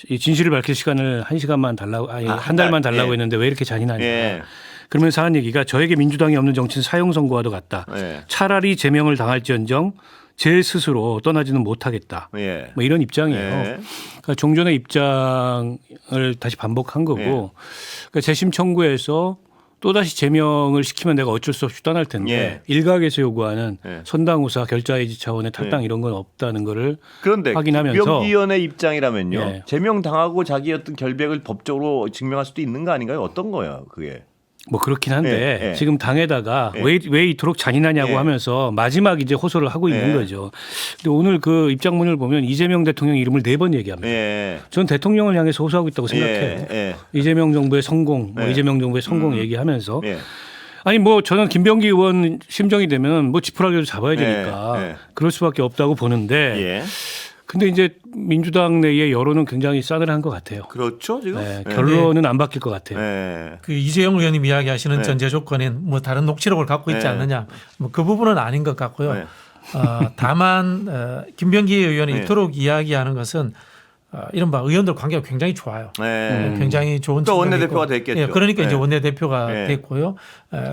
이 진실을 밝힐 시간을 1시간만 달라고 한 달만 달라고 예. 했는데 왜 이렇게 잔인하냐. 예. 그러면서 한 얘기가 저에게 민주당이 없는 정치는 사형 선고와도 같다. 예. 차라리 제명을 당할지언정 제 스스로 떠나지는 못하겠다. 예. 뭐 이런 입장이에요. 예. 그러니까 종전의 입장을 다시 반복한 거고 예. 그러니까 재심 청구에서 또다시 제명을 시키면 내가 어쩔 수 없이 떠날 텐데 예. 일각에서 요구하는 예. 선당우사 결자해지 차원의 탈당 이런 건 없다는 거를 그런데 확인하면서 김병기위원의 입장이라면요. 예. 제명 당하고 자기 어떤 결백을 법적으로 증명할 수도 있는 거 아닌가요? 어떤 거예요, 그게? 뭐 그렇긴 한데 예, 예. 지금 당에다가 예. 왜 이토록 잔인하냐고 예. 하면서 마지막 이제 호소를 하고 있는 예. 거죠. 근데 오늘 그 입장문을 보면 이재명 대통령 이름을 4번 얘기합니다. 예. 전 대통령을 향해서 호소하고 있다고 생각해요. 예. 이재명 정부의 성공, 뭐 예. 이재명 정부의 성공 얘기하면서 예. 아니 뭐 저는 김병기 의원 심정이 되면 뭐 지푸라기를 잡아야 예. 되니까 예. 그럴 수밖에 없다고 보는데 예. 근데 이제 민주당 내의 여론은 굉장히 싸늘한 것 같아요. 그렇죠 지금. 네, 결론은 안 바뀔 것 같아요. 네. 그 이재용 의원님 이야기하시는 네. 전제 조건인 뭐 다른 녹취록을 갖고 있지 네. 않느냐, 뭐 그 부분은 아닌 것 같고요. 네. 다만 김병기 의원이 네. 이토록 이야기하는 것은 이른바 의원들 관계가 굉장히 좋아요. 네. 굉장히 좋은 또 측면이 원내대표가 있고. 됐겠죠. 예, 그러니까 네. 이제 원내대표가 네. 됐고요.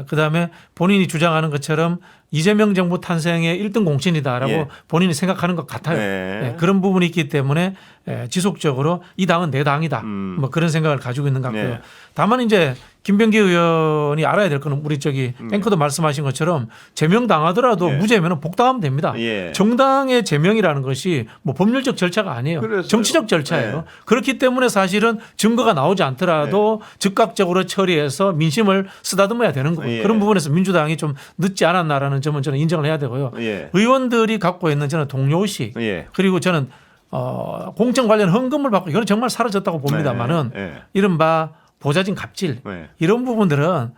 그다음에 본인이 주장하는 것처럼 이재명 정부 탄생의 1등 공신이다라고 예. 본인이 생각하는 것 같아요. 네. 예, 그런 부분이 있기 때문에 지속적으로 이 당은 내 당이다. 뭐 그런 생각을 가지고 있는 것 같고요. 네. 다만 이제 김병기 의원이 알아야 될 거는 우리 저기 앵커도 말씀하신 것처럼 제명 당하더라도 예. 무죄면 복당하면 됩니다. 예. 정당의 제명이라는 것이 뭐 법률적 절차가 아니에요. 그래서요. 정치적 절차예요. 예. 그렇기 때문에 사실은 증거가 나오지 않더라도 즉각적으로 처리해서 민심을 쓰다듬어야 되는 거예요. 예. 그런 부분에서 민주당이 좀 늦지 않았나라는 점은 저는 인정을 해야 되고요. 예. 의원들이 갖고 있는 저는 동료의식 예. 그리고 저는 공천 관련 헌금을 받고 이거는 정말 사라졌다고 봅니다만은 네. 네. 이른바 보좌진 갑질 네. 이런 부분들은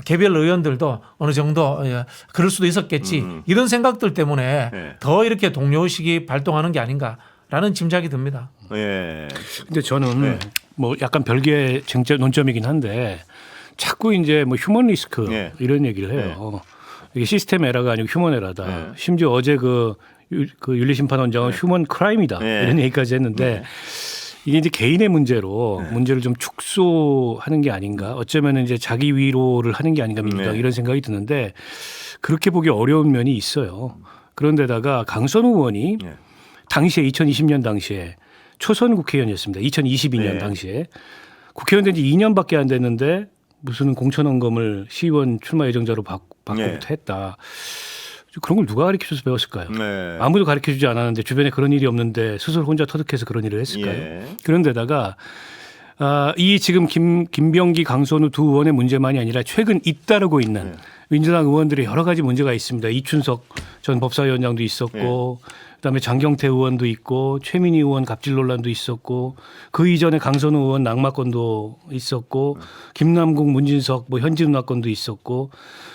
개별 의원들도 어느 정도 그럴 수도 있었겠지 이런 생각들 때문에 네. 더 이렇게 동료의식이 발동하는 게 아닌가라는 짐작이 듭니다. 예. 근데 저는 네. 뭐 약간 별개의 쟁점 논점이긴 한데 자꾸 이제 뭐 휴먼 리스크 네. 이런 얘기를 해요. 이게 시스템 에러가 아니고 휴먼 에러다. 네. 심지어 어제 그 윤리심판원장은 휴먼 크라임이다 네. 이런 얘기까지 했는데 이게 이제 개인의 문제로 문제를 좀 축소하는 게 아닌가. 어쩌면 이제 자기 위로를 하는 게 아닌가 민주당 네. 이런 생각이 드는데 그렇게 보기 어려운 면이 있어요. 그런데다가 강선우 의원이 네. 당시에 2020년 당시에 초선 국회의원이었습니다. 2022년 네. 당시에 국회의원 된 지 2년밖에 안 됐는데 무슨 공천원금을 시의원 출마 예정자로 받고부터 네. 했다. 그런 걸 누가 가르쳐줘서 배웠을까요? 네. 아무도 가르쳐주지 않았는데 주변에 그런 일이 없는데 스스로 혼자 터득해서 그런 일을 했을까요? 예. 그런데다가 이 지금 김병기, 강선우 두 의원의 문제만이 아니라 최근 잇따르고 있는 민주당 의원들의 여러 가지 문제가 있습니다. 이춘석 전 법사위원장도 있었고 그다음에 장경태 의원도 있고 최민희 의원 갑질 논란도 있었고 그 이전에 강선우 의원 낙마건도 있었고 김남국, 문진석 뭐 현지 누나건도 있었고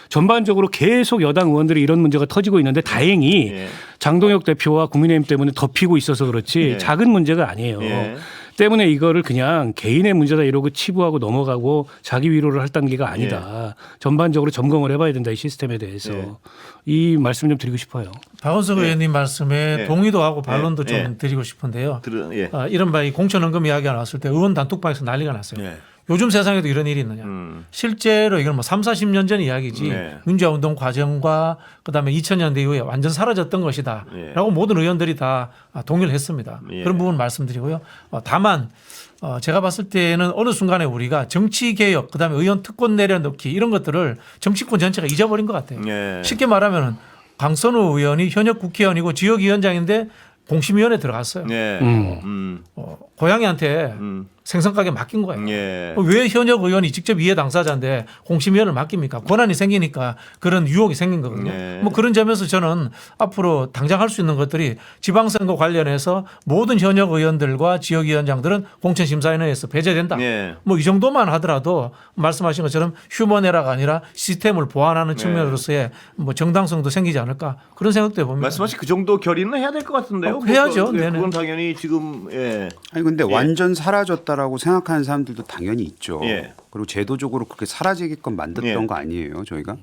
전반적으로 계속 여당 의원들이 이런 문제가 터지고 있는데 다행히 예. 장동혁 대표와 국민의힘 때문에 덮이고 있어서 그렇지 예. 작은 문제가 아니에요. 예. 때문에 이거를 그냥 개인의 문제다 이러고 치부하고 넘어가고 자기 위로를 할 단계가 아니다. 전반적으로 점검을 해봐야 된다 이 시스템에 대해서 예. 이 말씀 좀 드리고 싶어요. 박원석 의원님 말씀에 예. 동의도 하고 반론도 좀 예. 드리고 싶은데요. 예. 이른바 이 공천헌금 이야기가 나왔을 때 의원 단톡방에서 난리가 났어요. 예. 요즘 세상에도 이런 일이 있느냐. 실제로 이건 뭐 3, 40년 전 이야기지 네. 민주화 운동 과정과 그다음에 2000년대 이후에 완전 사라졌던 것이다. 예. 라고 모든 의원들이 다 동의를 했습니다. 예. 그런 부분 말씀드리고요. 다만 제가 봤을 때는 어느 순간에 우리가 정치개혁 그다음에 의원 특권 내려놓기 이런 것들을 정치권 전체가 잊어버린 것 같아요. 예. 쉽게 말하면 강선우 의원이 현역 국회의원이고 지역위원장인데 공심위원회 들어갔어요. 예. 고양이한테 생선가게 맡긴 거예요. 예. 왜 현역 의원이 직접 이해 당사자인데 공심위원을 맡깁니까? 권한이 생기니까 그런 유혹이 생긴 거거든요. 네. 뭐 그런 점에서 저는 앞으로 당장 할 수 있는 것들이 지방선거 관련해서 모든 현역 의원들과 지역위원장들은 공천심사위원회에서 배제된다. 네. 뭐 이 정도만 하더라도 말씀하신 것처럼 휴먼에라가 아니라 시스템을 보완하는 측면으로서의 뭐 정당성도 생기지 않을까 그런 생각도 해봅니다. 말씀하신 그 정도 결의는 해야 될 것 같은데요. 해야죠. 그건, 네네. 그건 당연히 지금 아니 근데 예. 완전 사라졌다라고 생각하는 사람들도 당연히 있죠. 예. 그리고 제도적으로 그렇게 사라지게끔 만들었던 예. 거 아니에요, 저희가?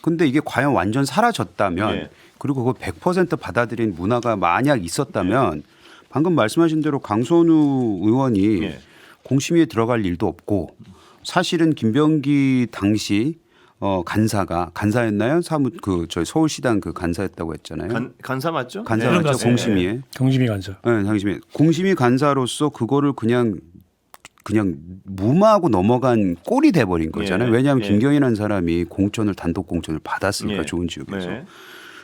근데 이게 과연 완전 사라졌다면 예. 그리고 그걸 100% 받아들인 문화가 만약 있었다면 방금 말씀하신 대로 강선우 의원이 예. 공심위에 들어갈 일도 없고 사실은 김병기 당시 간사였나요? 저희 서울시당 그 간사였다고 했잖아요. 간사 맞죠? 간사 네. 맞죠? 네. 공심위에. 경심이 간사. 네, 공심위 간사로서 그거를 그냥 무마하고 넘어간 꼴이 돼버린 거잖아요. 예. 왜냐하면 예. 김경인이라는 사람이 단독 공천을 받았으니까 예. 좋은 지역에서. 네.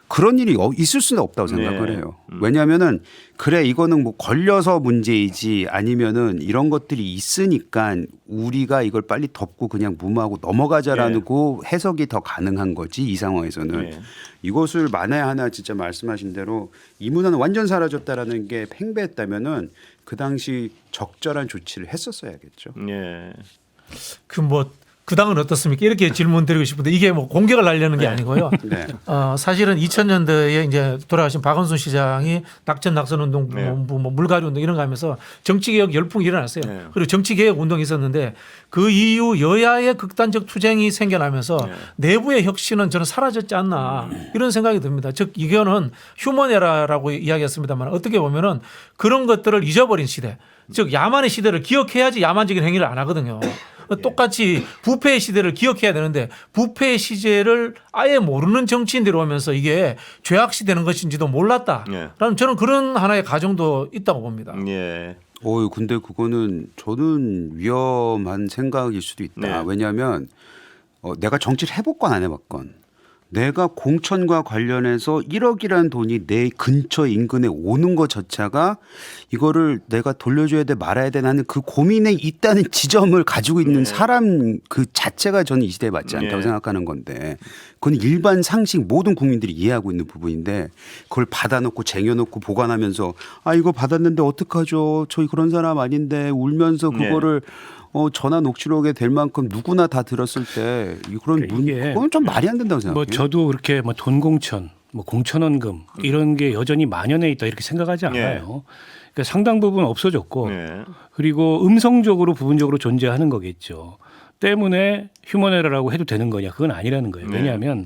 그런 일이 있을 수는 없다고 생각을 네. 해요. 왜냐하면은 그래 이거는 뭐 걸려서 문제이지 아니면은 이런 것들이 있으니까 우리가 이걸 빨리 덮고 그냥 무마하고 넘어가자라고 해석이 더 가능한 거지 이 상황에서는 네. 이것을 만에 하나 진짜 말씀하신 대로 이 문화는 완전 사라졌다라는 게 팽배했다면은 그 당시 적절한 조치를 했었어야겠죠. 예. 그 뭐 그 당은 어떻습니까? 이렇게 질문 드리고 싶은데 이게 뭐 공격을 하려는 게 아니고요. 네. 사실은 2000년대에 이제 돌아가신 박원순 시장이 낙천운동, 뭐 물갈이 운동 이런 거 하면서 정치개혁 열풍이 일어났어요. 네. 그리고 정치개혁 운동이 있었는데 그 이후 여야의 극단적 투쟁이 생겨나면서 내부의 혁신은 저는 사라졌지 않나 이런 생각이 듭니다. 즉 이거는 휴먼 에라라고 이야기했습니다만 어떻게 보면은 그런 것들을 잊어버린 시대. 즉 야만의 시대를 기억해야지 야만적인 행위를 안 하거든요. 똑같이 부패의 시대를 기억해야 되는데 부패의 시제를 아예 모르는 정치인들이 오면서 이게 죄악시 되는 것인지도 몰랐다라는 저는 그런 하나의 가정도 있다고 봅니다. 예. 근데 그거는 저는 위험한 생각일 수도 있다. 네. 왜냐하면 내가 정치를 해봤건 안 해봤건 내가 공천과 관련해서 1억이라는 돈이 내 근처 인근에 오는 것 자체가 이거를 내가 돌려줘야 돼 말아야 돼 하는 그 고민에 있다는 지점을 가지고 있는 사람 그 자체가 저는 이 시대에 맞지 않다고 생각하는 건데 그건 일반 상식 모든 국민들이 이해하고 있는 부분인데 그걸 받아놓고 쟁여놓고 보관하면서 아 이거 받았는데 어떡하죠? 저희 그런 사람 아닌데 울면서 그거를 전화 녹취록에 될 만큼 누구나 다 들었을 때 그런 그건 좀 말이 안 된다고 생각해요. 뭐 저도 그렇게 뭐 돈 공천, 뭐 공천원금 이런 게 여전히 만연해 있다 이렇게 생각하지 않아요. 그러니까 상당 부분 없어졌고 그리고 음성적으로 부분적으로 존재하는 거겠죠. 때문에 휴먼에러라고 해도 되는 거냐 그건 아니라는 거예요. 왜냐하면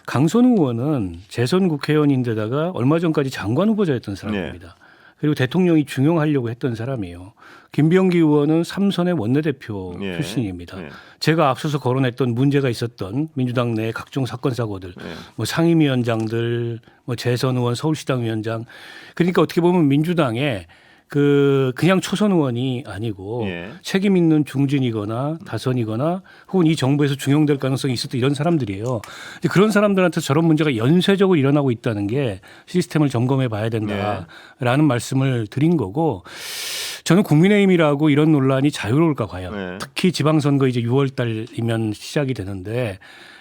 강선우 의원은 재선 국회의원인데다가 얼마 전까지 장관 후보자였던 사람입니다. 그리고 대통령이 중용하려고 했던 사람이에요. 김병기 의원은 삼선의 원내대표 출신입니다. 제가 앞서서 거론했던 문제가 있었던 민주당 내 각종 사건 사고들, 뭐 상임위원장들, 뭐 재선 의원, 서울시당 위원장, 그러니까 어떻게 보면 민주당에 그냥 초선 의원이 아니고 책임 있는 중진이거나 다선이거나 혹은 이 정부에서 중용될 가능성이 있었던 이런 사람들이에요. 그런 사람들한테 저런 문제가 연쇄적으로 일어나고 있다는 게 시스템을 점검해 봐야 된다라는 말씀을 드린 거고 저는 국민의힘이라고 이런 논란이 자유로울까 과연. 특히 지방선거 이제 6월 달이면 시작이 되는데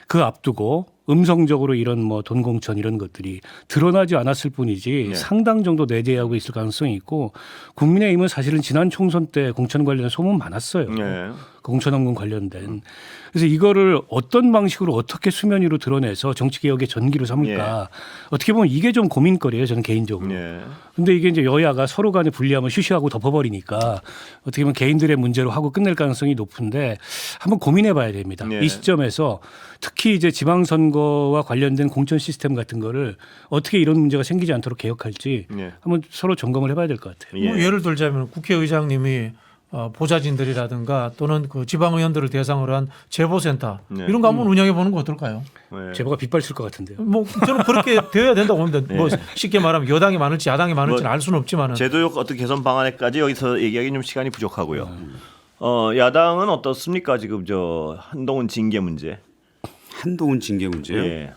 그 앞두고 음성적으로 이런 뭐 돈 공천 이런 것들이 드러나지 않았을 뿐이지 상당 정도 내재하고 있을 가능성이 있고 국민의힘은 사실은 지난 총선 때 공천 관련 소문 많았어요. 공천원금 관련된. 그래서 이거를 어떤 방식으로 어떻게 수면 위로 드러내서 정치개혁의 전기로 삼을까. 어떻게 보면 이게 좀 고민거리예요. 저는 개인적으로. 근데 이게 이제 여야가 서로 간에 분리하면 쉬쉬하고 덮어버리니까 어떻게 보면 개인들의 문제로 하고 끝낼 가능성이 높은데 한번 고민해 봐야 됩니다. 이 시점에서 특히 이제 지방선거와 관련된 공천 시스템 같은 거를 어떻게 이런 문제가 생기지 않도록 개혁할지 한번 서로 점검을 해봐야 될 것 같아요. 뭐 예를 들자면 국회의장님이 보좌진들이라든가 또는 그 지방의원들을 대상으로 한 제보센터 이런 거 한번 운영해 보는 거 어떨까요? 제보가 빗발칠 것 같은데요. 뭐 저는 그렇게 되어야 된다고 봅니다. 뭐 쉽게 말하면 여당이 많을지 야당이 많을지는 알 수는 없지만은 제도적 어떤 개선 방안에까지 여기서 얘기하기 좀 시간이 부족하고요. 야당은 어떻습니까? 지금 저 한동훈 징계 문제. 한동훈 징계 문제요?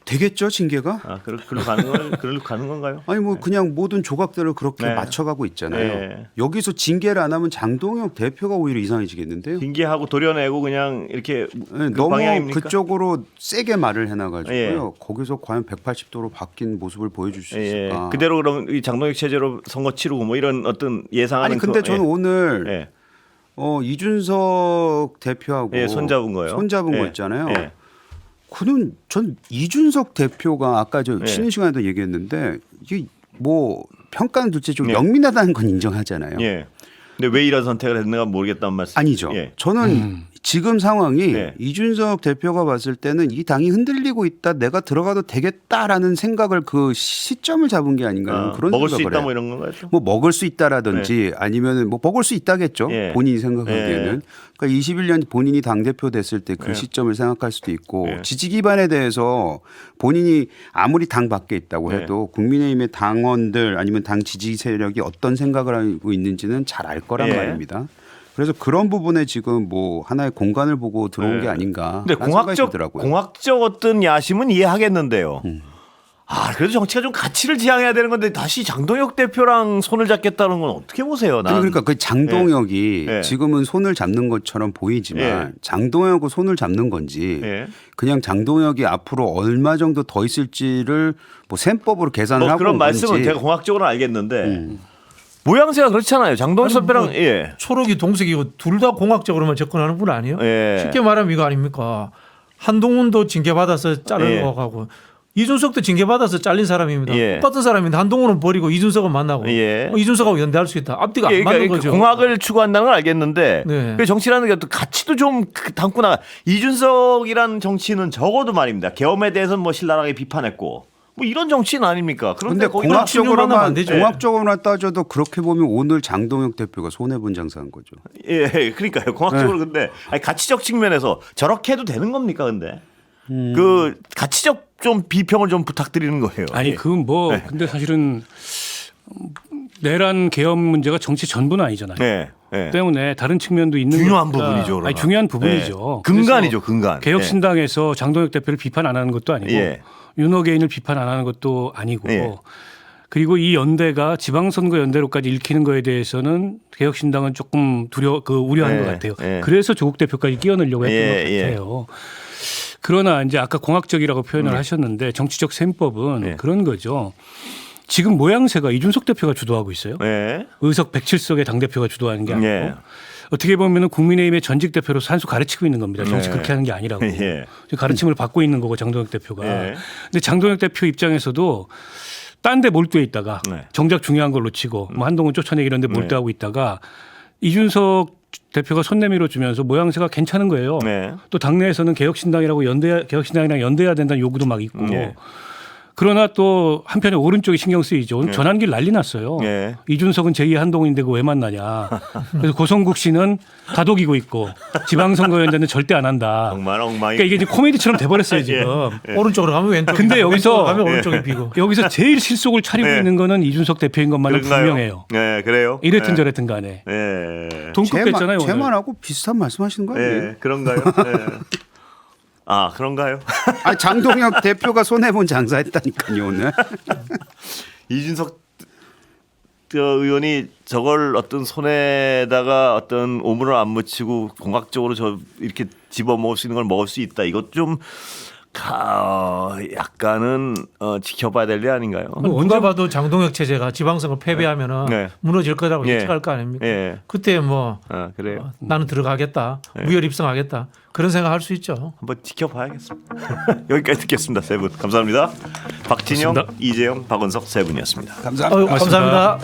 되겠죠 징계가? 그걸로 가는 건가요? 아니 뭐 그냥 모든 조각들을 그렇게 맞춰가고 있잖아요. 여기서 징계를 안 하면 장동혁 대표가 오히려 이상해지겠는데요. 징계하고 도려내고 그냥 이렇게 너무 방향입니까? 그쪽으로 세게 말을 해놔가지고요. 거기서 과연 180도로 바뀐 모습을 보여줄 수 있을까? 그대로 그럼 이 장동혁 체제로 선거 치르고 뭐 이런 어떤 예상하는 아니 근데 저는 오늘 이준석 대표하고 손잡은 거요. 손잡은 거 있잖아요. 그는 전 이준석 대표가 아까 저 쉬는 시간에도 얘기했는데 이게 뭐 평가는 둘째치고 영민하다는 건 인정하잖아요. 근데 왜 이런 선택을 했는가 모르겠다는 말씀. 아니죠. 저는 지금 상황이 이준석 대표가 봤을 때는 이 당이 흔들리고 있다. 내가 들어가도 되겠다라는 생각을 그 시점을 잡은 게 아닌가 그런 먹을 수 생각을 있다 해요. 뭐 이런 건가요? 뭐 먹을 수 있다라든지 아니면은 뭐 먹을 수 있다겠죠. 본인이 생각하기에는. 그러니까 21년 본인이 당대표 됐을 때 그 시점을 생각할 수도 있고 지지 기반에 대해서 본인이 아무리 당 밖에 있다고 해도 국민의힘의 당원들 아니면 당 지지 세력이 어떤 생각을 하고 있는지는 잘 알 거란 말입니다. 그래서 그런 부분에 지금 뭐 하나의 공간을 보고 들어온 게 아닌가. 근데 공학적 어떤 야심은 이해하겠는데요. 그래도 정치가 좀 가치를 지향해야 되는 건데 다시 장동혁 대표랑 손을 잡겠다는 건 어떻게 보세요? 그러니까 그 장동혁이 지금은 손을 잡는 것처럼 보이지만 장동혁하고 손을 잡는 건지 그냥 장동혁이 앞으로 얼마 정도 더 있을지를 뭐 셈법으로 계산을 하고 그런 건지. 말씀은 제가 공학적으로는 알겠는데 모양새가 그렇잖아요. 장동혁 아니, 선배랑 뭐 예. 초록이 동색이고 둘 다 공학적으로만 접근하는 분 아니에요? 예. 쉽게 말하면 이거 아닙니까? 한동훈도 징계받아서 자르려고 하고 이준석도 징계받아서 잘린 사람입니다. 예. 똑같은 사람인데 한동훈은 버리고 이준석은 만나고 예. 이준석하고 연대할 수 있다. 앞뒤가 안 맞는 거죠. 공학을 추구한다는 건 알겠는데 네. 그 정치라는 게 또 가치도 좀 담고 나가. 이준석이라는 정치는 적어도 말입니다. 계엄에 대해서는 뭐 신랄하게 비판했고 뭐 이런 정치는 아닙니까? 그런데 거기다 공학적으로만 되죠. 공학적으로만 따져도 그렇게 보면 오늘 장동혁 대표가 손해 본 장사한 거죠. 예, 그러니까요. 공학적으로 근데 아니, 가치적 측면에서 저렇게 해도 되는 겁니까? 근데 그 가치적 좀 비평을 좀 부탁드리는 거예요. 아니 그건 뭐 근데 사실은 내란 계엄 문제가 정치 전부는 아니잖아요. 네, 네. 때문에 다른 측면도 있는 중요한 거니까. 부분이죠. 아니, 중요한 부분이죠. 네. 근간이죠, 근간. 개혁신당에서 장동혁 대표를 비판 안 하는 것도 아니고 예. 윤호개인을 비판 안 하는 것도 아니고 예. 그리고 이 연대가 지방선거 연대로까지 읽히는 거에 대해서는 개혁신당은 조금 우려하는 예. 것 같아요. 예. 그래서 조국 대표까지 끼워넣으려고 했던 것 예. 같아요. 그러나 이제 아까 공학적이라고 표현을 예. 하셨는데 정치적 셈법은 예. 그런 거죠. 지금 모양새가 이준석 대표가 주도하고 있어요. 네. 의석 107석의 당대표가 주도하는 게 아니고 예. 어떻게 보면 국민의힘의 전직 대표로 산수 가르치고 있는 겁니다. 정치 네. 그렇게 하는 게 아니라고. 예. 가르침을 받고 있는 거고 장동혁 대표가. 예. 근데 장동혁 대표 입장에서도 딴 데 몰두해 있다가 네. 정작 중요한 걸 놓치고 뭐 한동훈 쫓아내기 이런 데 몰두하고 있다가 이준석 대표가 손 내밀어 주면서 모양새가 괜찮은 거예요. 네. 또 당내에서는 개혁신당이랑 연대해야 된다는 요구도 막 있고. 네. 그러나 또 한편에 오른쪽이 신경 쓰이죠. 오늘 전환길 난리 났어요. 네. 이준석은 제2 한동훈인데 그거 왜 만나냐. 그래서 고성국 씨는 다독이고 있고 지방선거연대는 절대 안 한다. 정말 엉망이. 그러니까 이게 지금 코미디처럼 돼버렸어요 지금. 오른쪽으로 가면 왼쪽. 근데 여기서 왼쪽으로 가면 오른쪽이 비고. 여기서 제일 실속을 차리고 네. 있는 거는 이준석 대표인 것만은 그런가요? 분명해요. 네, 그래요. 이랬든 네. 저랬든 간에. 네. 돈급됐잖아요 오늘. 제만하고 비슷한 말씀하시는 거예요. 네, 그런가요? 네. 아, 그런가요? 아 장동혁 대표가 손해 본 장사했다니까요 오늘. 이준석 의원이 저걸 어떤 손에다가 어떤 오물을 안 묻히고 공학적으로 저 이렇게 집어 먹을 수 있는 걸 먹을 수 있다. 이것 좀 약간은 지켜봐야 될 일 아닌가요? 언제 봐도 장동혁 체제가 지방선거 패배하면은 네. 무너질 거라고 예. 예측할 거 아닙니까? 예. 그때 뭐 아, 그래요. 나는 들어가겠다, 무혈 입성하겠다 그런 생각할 수 있죠. 한번 지켜봐야겠습니다. 여기까지 듣겠습니다. 세 분 감사합니다. 박진영, 고맙습니다. 이재영, 박은석 세 분이었습니다. 감사합니다. 감사합니다.